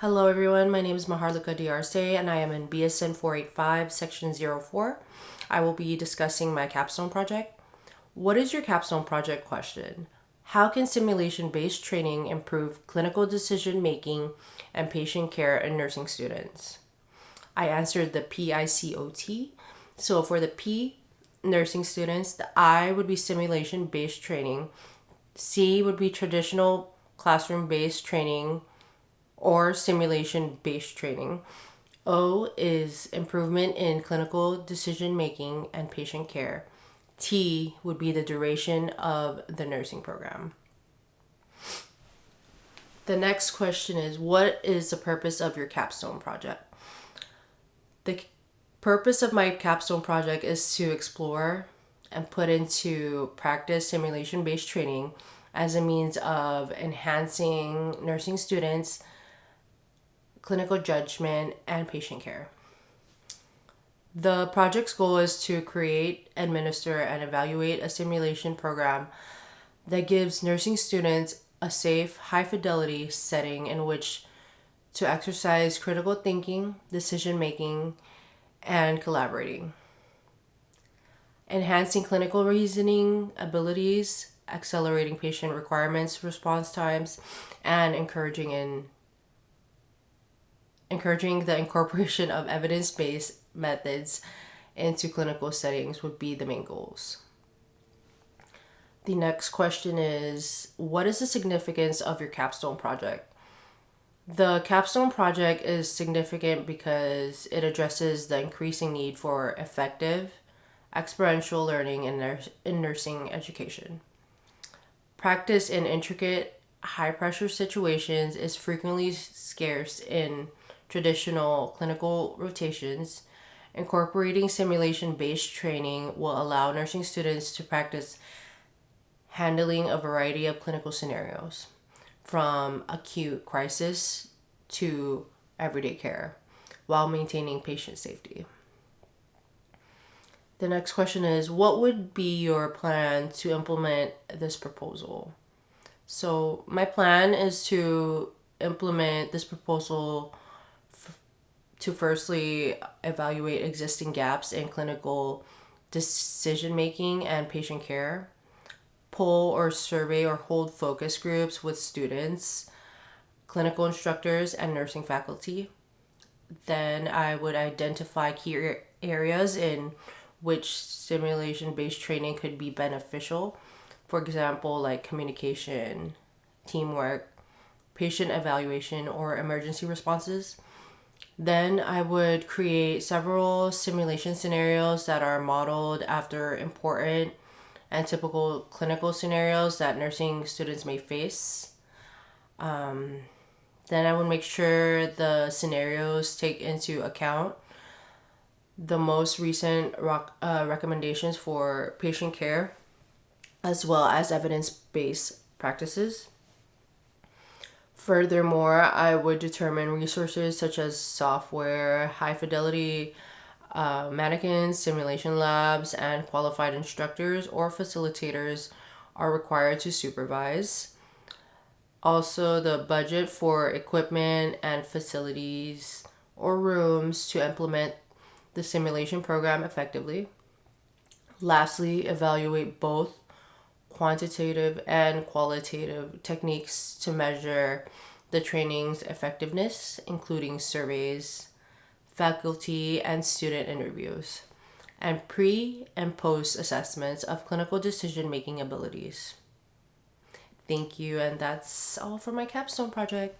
Hello everyone, my name is Maharlika Diarse and I am in BSN 485, Section 04. I will be discussing my capstone project. What is your capstone project question? How can simulation-based training improve clinical decision making and patient care in nursing students? I answered the PICOT. So for the P, nursing students, the I would be simulation-based training. C would be traditional classroom-based training or simulation-based training. O is improvement in clinical decision making and patient care. T would be the duration of the nursing program. The next question is, what is the purpose of your capstone project? The purpose of my capstone project is to explore and put into practice simulation-based training as a means of enhancing nursing students' clinical judgment, and patient care. The project's goal is to create, administer, and evaluate a simulation program that gives nursing students a safe, high fidelity setting in which to exercise critical thinking, decision making, and collaborating, enhancing clinical reasoning abilities, accelerating patient requirements response times, and encouraging the incorporation of evidence-based methods into clinical settings would be the main goals. The next question is, what is the significance of your capstone project? The capstone project is significant because it addresses the increasing need for effective, experiential learning in nursing education. Practice in intricate, high-pressure situations is frequently scarce in traditional clinical rotations. Incorporating simulation-based training will allow nursing students to practice handling a variety of clinical scenarios, from acute crisis to everyday care, while maintaining patient safety. The next question is, what would be your plan to implement this proposal? So my plan is to implement this proposal to firstly evaluate existing gaps in clinical decision making and patient care, poll or survey or hold focus groups with students, clinical instructors, and nursing faculty. Then I would identify key areas in which simulation based training could be beneficial. For example, like communication, teamwork, patient evaluation, or emergency responses. Then I would create several simulation scenarios that are modeled after important and typical clinical scenarios that nursing students may face. Then I would make sure the scenarios take into account the most recent recommendations for patient care as well as evidence-based practices. Furthermore, I would determine resources such as software, high fidelity mannequins, simulation labs, and qualified instructors or facilitators are required to supervise. Also, the budget for equipment and facilities or rooms to implement the simulation program effectively. Lastly, evaluate both quantitative and qualitative techniques to measure the training's effectiveness, including surveys, faculty and student interviews, and pre and post assessments of clinical decision making abilities. Thank you, and that's all for my capstone project.